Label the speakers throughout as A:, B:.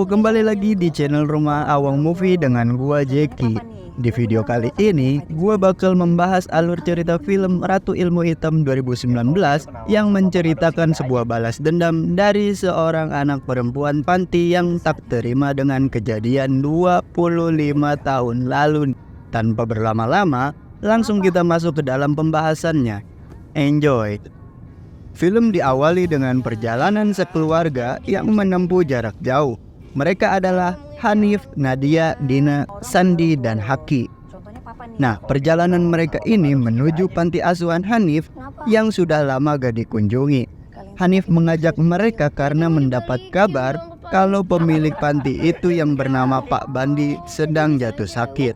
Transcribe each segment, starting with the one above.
A: Halo, kembali lagi di channel Rumah Awang Movie dengan gua Jeki. Di video kali ini, gua bakal membahas alur cerita film Ratu Ilmu Hitam 2019 yang menceritakan sebuah balas dendam dari seorang anak perempuan panti yang tak terima dengan kejadian 25 tahun lalu. Tanpa berlama-lama, langsung kita masuk ke dalam pembahasannya. Enjoy! Film diawali dengan perjalanan sekeluarga yang menempuh jarak jauh. Mereka adalah Hanif, Nadia, Dina, Sandi, dan Haki. Nah, perjalanan mereka ini menuju panti asuhan Hanif yang sudah lama gak dikunjungi. Hanif mengajak mereka karena mendapat kabar kalau pemilik panti itu yang bernama Pak Bandi sedang jatuh sakit.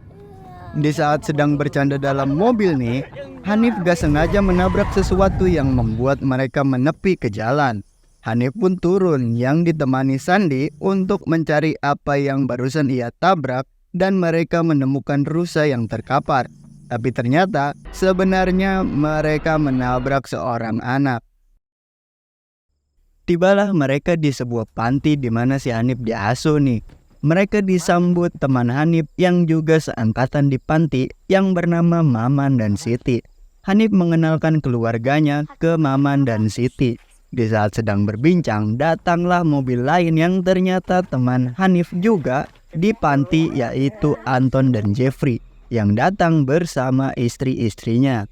A: Di saat sedang bercanda dalam mobil nih, Hanif gak sengaja menabrak sesuatu yang membuat mereka menepi ke jalan. Hanif pun turun yang ditemani Sandi untuk mencari apa yang barusan ia tabrak dan mereka menemukan rusa yang terkapar. Tapi ternyata sebenarnya mereka menabrak seorang anak. Tibalah mereka di sebuah panti di mana si Hanif diasuh nih. Mereka disambut teman Hanif yang juga seangkatan di panti yang bernama Maman dan Siti. Hanif mengenalkan keluarganya ke Maman dan Siti. Di saat sedang berbincang, datanglah mobil lain yang ternyata teman Hanif juga di panti, yaitu Anton dan Jeffrey yang datang bersama istri-istrinya.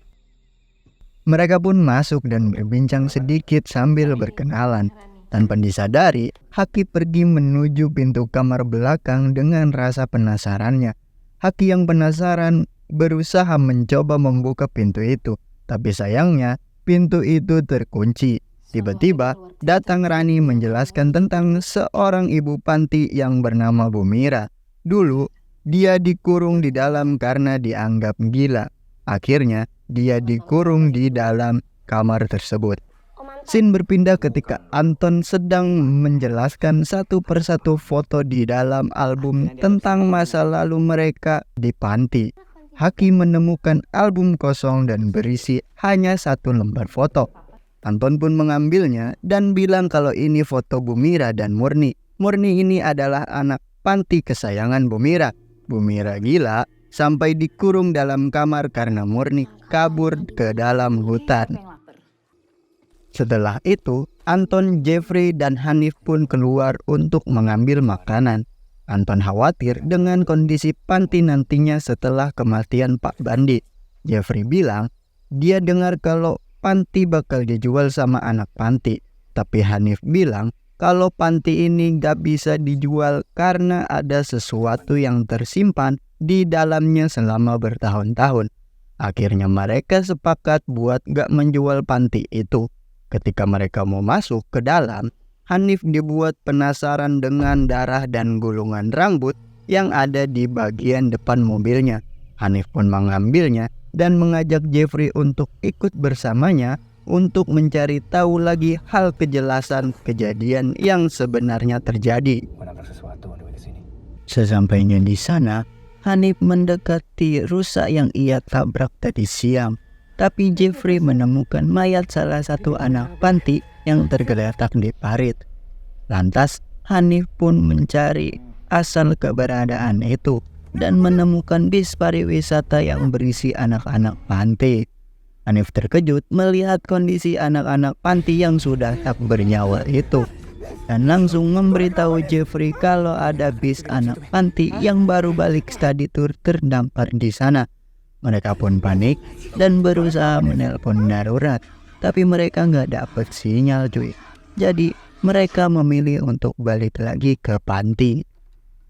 A: Mereka pun masuk dan berbincang sedikit sambil berkenalan. Tanpa disadari, Haki pergi menuju pintu kamar belakang dengan rasa penasarannya. Haki yang penasaran berusaha mencoba membuka pintu itu, tapi sayangnya pintu itu terkunci. Tiba-tiba datang Rani menjelaskan tentang seorang ibu panti yang bernama Bu Mira. Dulu dia dikurung di dalam karena dianggap gila. Akhirnya dia dikurung di dalam kamar tersebut. Scene berpindah ketika Anton sedang menjelaskan satu persatu foto di dalam album tentang masa lalu mereka di panti. Haki menemukan album kosong dan berisi hanya satu lembar foto. Anton pun mengambilnya dan bilang kalau ini foto Bu Mira dan Murni. Murni ini adalah anak panti kesayangan Bu Mira. Bu Mira gila sampai dikurung dalam kamar karena Murni kabur ke dalam hutan. Setelah itu, Anton, Jeffrey, dan Hanif pun keluar untuk mengambil makanan. Anton khawatir dengan kondisi panti nantinya setelah kematian Pak Bandi. Jeffrey bilang dia dengar kalau panti bakal dijual sama anak panti. Tapi Hanif bilang kalau panti ini gak bisa dijual karena ada sesuatu yang tersimpan di dalamnya selama bertahun-tahun. Akhirnya mereka sepakat buat gak menjual panti itu. Ketika mereka mau masuk ke dalam, Hanif dibuat penasaran dengan darah dan gulungan rambut yang ada di bagian depan mobilnya. Hanif pun mengambilnya dan mengajak Jeffrey untuk ikut bersamanya untuk mencari tahu lagi hal kejelasan kejadian yang sebenarnya terjadi. Sesampainya di sana, Hanif mendekati rusa yang ia tabrak tadi siang. Tapi Jeffrey menemukan mayat salah satu anak panti yang tergeletak di parit. Lantas Hanif pun mencari asal keberadaan itu dan menemukan bis pariwisata yang berisi anak-anak panti. Hanif terkejut melihat kondisi anak-anak panti yang sudah tak bernyawa itu dan langsung memberitahu Jeffrey kalau ada bis anak panti yang baru balik study tour terdampar di sana. Mereka pun panik dan berusaha menelpon darurat, tapi mereka nggak dapet sinyal cuy. Jadi mereka memilih untuk balik lagi ke panti.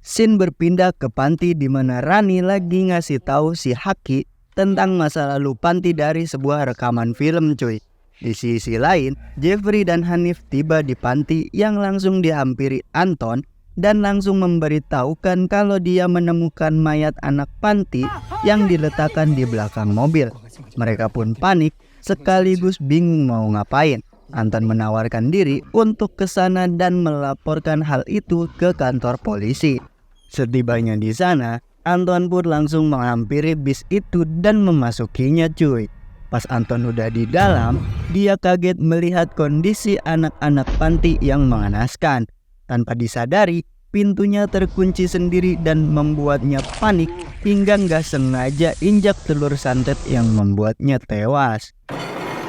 A: Scene berpindah ke panti di mana Rani lagi ngasih tahu si Haki tentang masa lalu panti dari sebuah rekaman film cuy. Di sisi lain, Jeffrey dan Hanif tiba di panti yang langsung dihampiri Anton dan langsung memberitahukan kalau dia menemukan mayat anak panti yang diletakkan di belakang mobil. Mereka pun panik sekaligus bingung mau ngapain. Anton menawarkan diri untuk ke sana dan melaporkan hal itu ke kantor polisi. Setibanya di sana, Anton pun langsung menghampiri bis itu dan memasukinya cuy. Pas Anton udah di dalam, dia kaget melihat kondisi anak-anak panti yang mengenaskan. Tanpa disadari, pintunya terkunci sendiri dan membuatnya panik hingga nggak sengaja injak telur santet yang membuatnya tewas.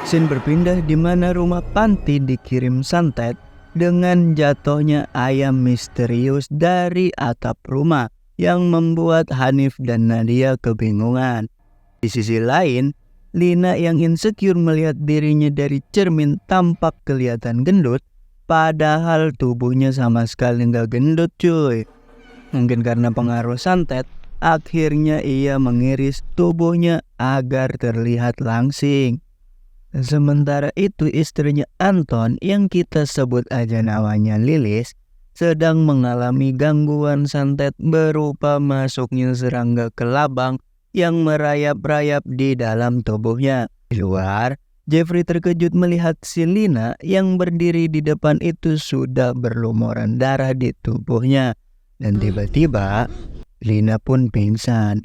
A: Scene berpindah di mana rumah panti dikirim santet dengan jatuhnya ayam misterius dari atap rumah yang membuat Hanif dan Nadia kebingungan. Di sisi lain, Lina yang insecure melihat dirinya dari cermin tampak kelihatan gendut, padahal tubuhnya sama sekali nggak gendut cuy. Mungkin karena pengaruh santet, akhirnya ia mengiris tubuhnya agar terlihat langsing. Sementara itu istrinya Anton yang kita sebut aja namanya Lilis sedang mengalami gangguan santet berupa masuknya serangga kelabang yang merayap-rayap di dalam tubuhnya. Di luar, Jeffrey terkejut melihat si Lina yang berdiri di depan itu sudah berlumuran darah di tubuhnya. Dan tiba-tiba, Lina pun pingsan.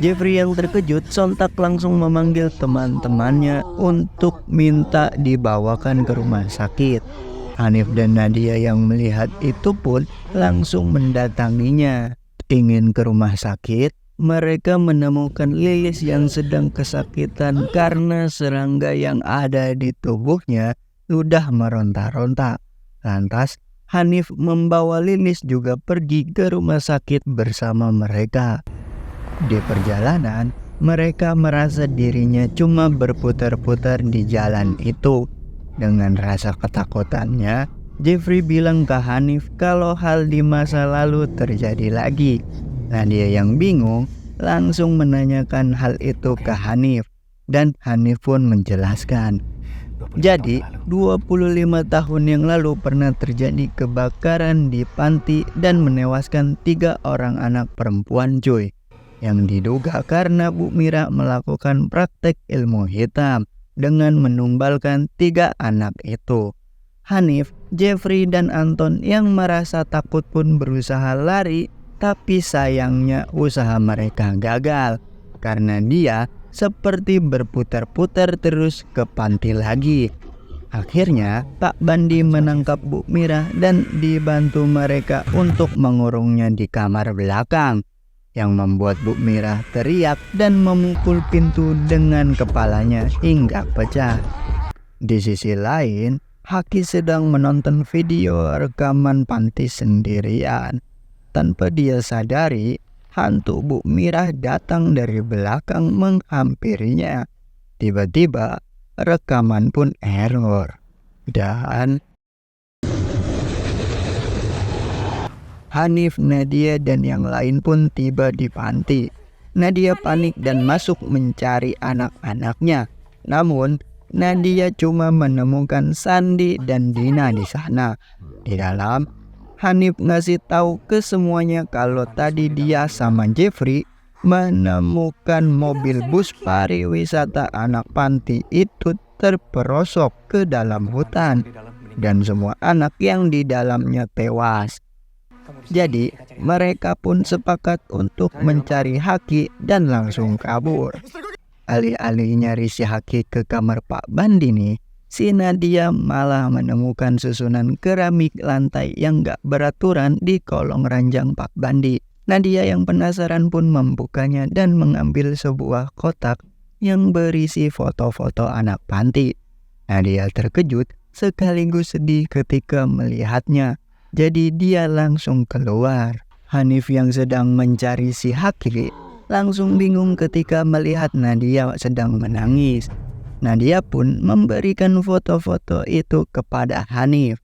A: Jeffrey yang terkejut sontak langsung memanggil teman-temannya untuk minta dibawakan ke rumah sakit. Hanif dan Nadia yang melihat itu pun langsung mendatanginya. Ingin ke rumah sakit, mereka menemukan Lilis yang sedang kesakitan karena serangga yang ada di tubuhnya sudah meronta-ronta. Lantas, Hanif membawa Lilis juga pergi ke rumah sakit bersama mereka. Di perjalanan, mereka merasa dirinya cuma berputar-putar di jalan itu. Dengan rasa ketakutannya, Jeffrey bilang ke Hanif kalau hal di masa lalu terjadi lagi. Nadia yang bingung langsung menanyakan hal itu ke Hanif, dan Hanif pun menjelaskan. Jadi, 25 tahun yang lalu pernah terjadi kebakaran di panti dan menewaskan 3 orang anak perempuan cuy. Yang diduga karena Bu Mira melakukan praktek ilmu hitam dengan menumbalkan 3 anak itu. Hanif, Jeffrey, dan Anton yang merasa takut pun berusaha lari, tapi sayangnya usaha mereka gagal karena dia seperti berputar-putar terus ke panti lagi. Akhirnya Pak Bandi menangkap Bu Mira dan dibantu mereka untuk mengurungnya di kamar belakang, yang membuat Bu Mira teriak dan memukul pintu dengan kepalanya hingga pecah. Di sisi lain, Haki sedang menonton video rekaman panti sendirian. Tanpa dia sadari, hantu Bu Mira datang dari belakang menghampirinya. Tiba-tiba, rekaman pun error. Dan Hanif, Nadia, dan yang lain pun tiba di panti. Nadia panik dan masuk mencari anak-anaknya. Namun, Nadia cuma menemukan Sandi dan Dina di sana. Di dalam, Hanif ngasih tahu ke semuanya kalau tadi dia sama Jeffrey menemukan mobil bus pariwisata anak panti itu terperosok ke dalam hutan dan semua anak yang di dalamnya tewas. Jadi, mereka pun sepakat untuk mencari Haki dan langsung kabur. Alih-alih nyari si Haki ke kamar Pak Bandi nih, si Nadia malah menemukan susunan keramik lantai yang gak beraturan di kolong ranjang Pak Bandi. Nadia yang penasaran pun membukanya dan mengambil sebuah kotak yang berisi foto-foto anak panti. Nadia terkejut sekaligus sedih ketika melihatnya. Jadi dia langsung keluar. Hanif yang sedang mencari si Haki langsung bingung ketika melihat Nadia sedang menangis. Nadia pun memberikan foto-foto itu kepada Hanif.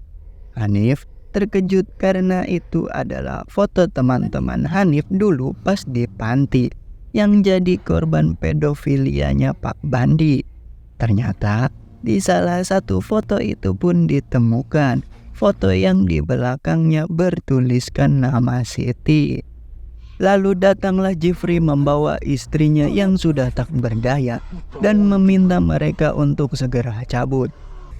A: Hanif terkejut karena itu adalah foto teman-teman Hanif dulu pas di panti yang jadi korban pedofilianya Pak Bandi. Ternyata di salah satu foto itu pun ditemukan foto yang di belakangnya bertuliskan nama Siti. Lalu datanglah Jeffrey membawa istrinya yang sudah tak berdaya dan meminta mereka untuk segera cabut.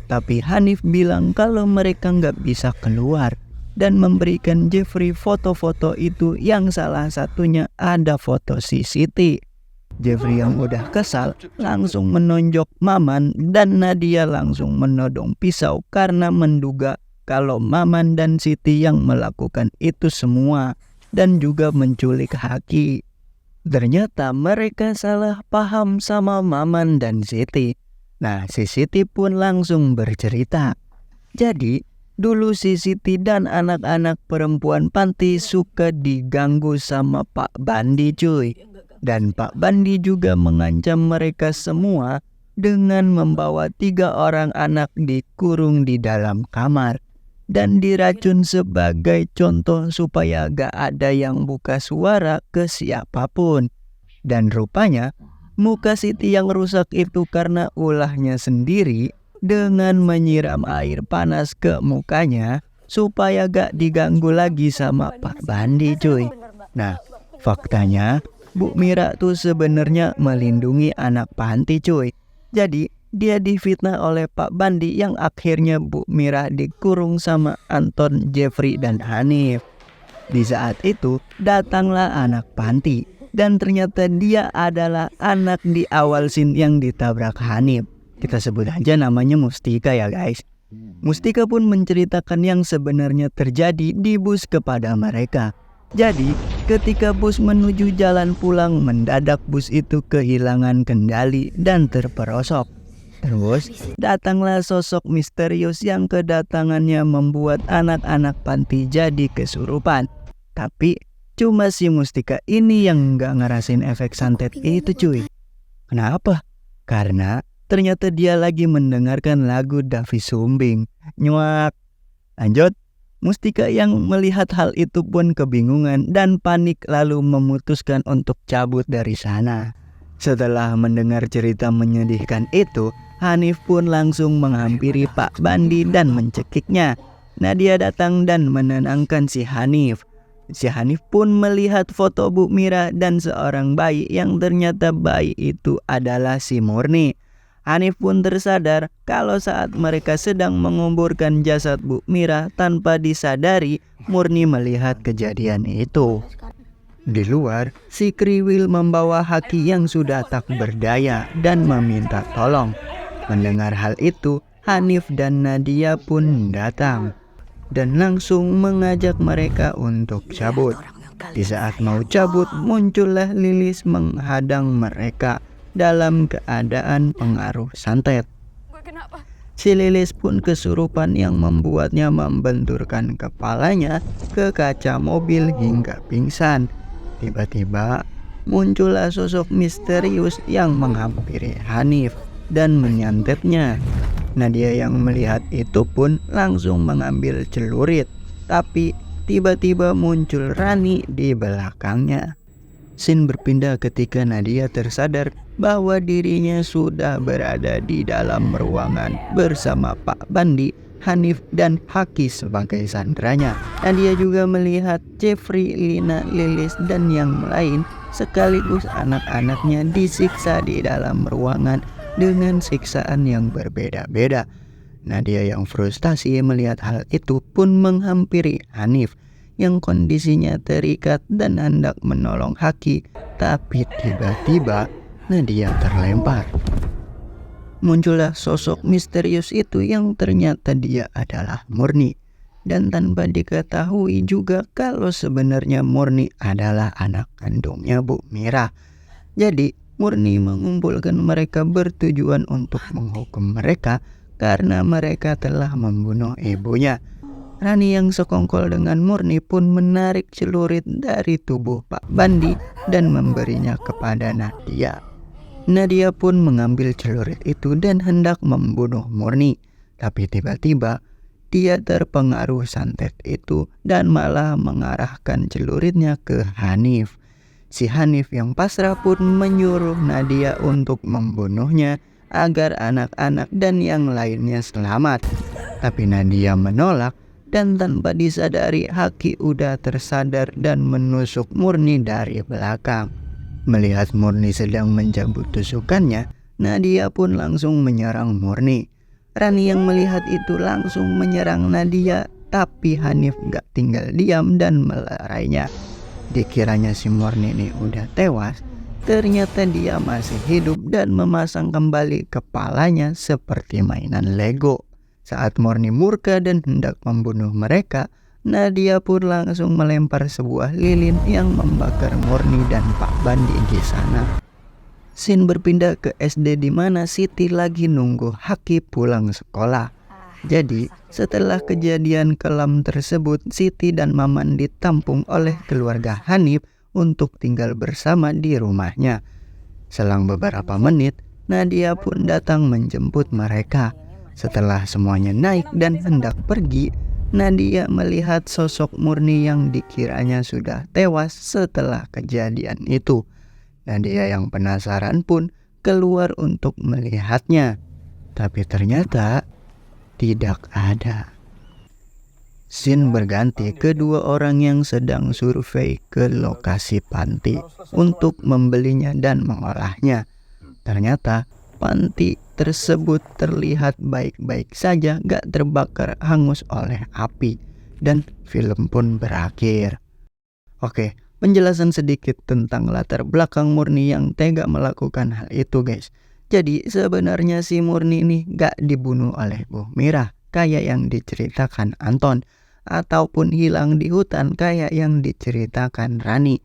A: Tapi Hanif bilang kalau mereka nggak bisa keluar dan memberikan Jeffrey foto-foto itu yang salah satunya ada foto si Siti. Jeffrey yang udah kesal langsung menonjok Maman dan Nadia langsung menodong pisau karena menduga kalau Maman dan Siti yang melakukan itu semua dan juga menculik Haki. Ternyata mereka salah paham sama Maman dan Siti. Nah, si Siti pun langsung bercerita. Jadi, dulu si Siti dan anak-anak perempuan panti suka diganggu sama Pak Bandi cuy. Dan Pak Bandi juga mengancam mereka semua dengan membawa 3 orang anak dikurung di dalam kamar. Dan diracun sebagai contoh supaya gak ada yang buka suara ke siapapun. Dan rupanya muka Siti yang rusak itu karena ulahnya sendiri dengan menyiram air panas ke mukanya supaya gak diganggu lagi sama Pak Bandi cuy. Nah, faktanya Bu Mira tuh sebenarnya melindungi anak panti cuy. Jadi dia difitnah oleh Pak Bandi yang akhirnya Bu Mira dikurung sama Anton, Jeffrey, dan Hanif. Di saat itu datanglah anak panti dan ternyata dia adalah anak di awal scene yang ditabrak Hanif. Kita sebut aja namanya Mustika ya guys. Mustika pun menceritakan yang sebenarnya terjadi di bus kepada mereka. Jadi ketika bus menuju jalan pulang, mendadak bus itu kehilangan kendali dan terperosok. Terus datanglah sosok misterius yang kedatangannya membuat anak-anak panti jadi kesurupan. Tapi cuma si Mustika ini yang gak ngerasain efek santet itu cuy. Kenapa? Karena ternyata dia lagi mendengarkan lagu Davi Sumbing. Nyuak. Lanjut. Mustika yang melihat hal itu pun kebingungan dan panik lalu memutuskan untuk cabut dari sana. Setelah mendengar cerita menyedihkan itu, Hanif pun langsung menghampiri Pak Bandi dan mencekiknya. Nadia datang dan menenangkan si Hanif. Si Hanif pun melihat foto Bu Mira dan seorang bayi yang ternyata bayi itu adalah si Murni. Hanif pun tersadar kalau saat mereka sedang menguburkan jasad Bu Mira tanpa disadari Murni melihat kejadian itu. Di luar, si Kriwil membawa Haki yang sudah tak berdaya dan meminta tolong. Mendengar hal itu, Hanif dan Nadia pun datang dan langsung mengajak mereka untuk cabut. Di saat mau cabut, muncullah Lilis menghadang mereka dalam keadaan pengaruh santet. Si Lilis pun kesurupan yang membuatnya membenturkan kepalanya ke kaca mobil hingga pingsan. Tiba-tiba muncullah sosok misterius yang menghampiri Hanif dan menyantetnya. Nadia yang melihat itu pun langsung mengambil celurit, tapi tiba-tiba muncul Rani di belakangnya. Scene berpindah ketika Nadia tersadar bahwa dirinya sudah berada di dalam ruangan bersama Pak Bandi, Hanif, dan Haki sebagai sandranya. Nadia juga melihat Jeffrey, Lina, Lilis, dan yang lain sekaligus anak-anaknya disiksa di dalam ruangan dengan siksaan yang berbeda-beda. Nadia yang frustasi melihat hal itu pun menghampiri Hanif yang kondisinya terikat dan hendak menolong Haki, tapi tiba-tiba Nadia terlempar. Muncullah sosok misterius itu yang ternyata dia adalah Murni. Dan tanpa diketahui juga kalau sebenarnya Murni adalah anak kandungnya Bu Mira. Jadi Murni mengumpulkan mereka bertujuan untuk menghukum mereka karena mereka telah membunuh ibunya. Rani yang sekongkol dengan Murni pun menarik celurit dari tubuh Pak Bandi dan memberinya kepada Nadia. Nadia pun mengambil celurit itu dan hendak membunuh Murni. Tapi tiba-tiba dia terpengaruh santet itu dan malah mengarahkan celuritnya ke Hanif. Si Hanif yang pasrah pun menyuruh Nadia untuk membunuhnya agar anak-anak dan yang lainnya selamat. Tapi Nadia menolak dan tanpa disadari Haki udah tersadar dan menusuk Murni dari belakang. Melihat Murni sedang mencabut tusukannya, Nadia pun langsung menyerang Murni. Rani yang melihat itu langsung menyerang Nadia, tapi Hanif gak tinggal diam dan melerainya. Dikiranya si Murni ini udah tewas, ternyata dia masih hidup dan memasang kembali kepalanya seperti mainan Lego. Saat Murni murka dan hendak membunuh mereka, Nadia pun langsung melempar sebuah lilin yang membakar Murni dan Pak Bandi di sana. Scene berpindah ke SD di mana Siti lagi nunggu Haki pulang sekolah. Jadi, setelah kejadian kelam tersebut, Siti dan Maman ditampung oleh keluarga Hanif untuk tinggal bersama di rumahnya. Selang beberapa menit, Nadia pun datang menjemput mereka. Setelah semuanya naik dan hendak pergi, Nadia melihat sosok Murni yang dikiranya sudah tewas setelah kejadian itu. Nadia yang penasaran pun keluar untuk melihatnya. Tapi ternyata tidak ada. Scene berganti kedua orang yang sedang survei ke lokasi panti untuk membelinya dan mengolahnya. Ternyata panti tersebut terlihat baik-baik saja, gak terbakar hangus oleh api, dan film pun berakhir. Oke, penjelasan sedikit tentang latar belakang Murni yang tega melakukan hal itu, guys. Jadi sebenarnya si Murni ini gak dibunuh oleh Bu Mira kayak yang diceritakan Anton, ataupun hilang di hutan kayak yang diceritakan Rani.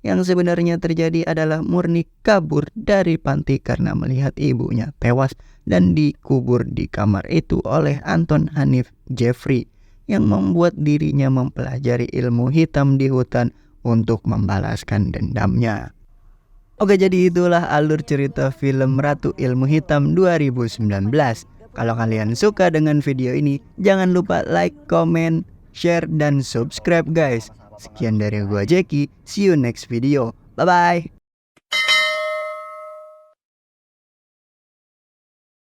A: Yang sebenarnya terjadi adalah Murni kabur dari panti karena melihat ibunya tewas dan dikubur di kamar itu oleh Anton Hanif Jeffrey, yang membuat dirinya mempelajari ilmu hitam di hutan untuk membalaskan dendamnya. Oke, jadi itulah alur cerita film Ratu Ilmu Hitam 2019. Kalau kalian suka dengan video ini, jangan lupa like, comment, share, dan subscribe guys. Sekian dari gua Jeki, see you next video. Bye bye.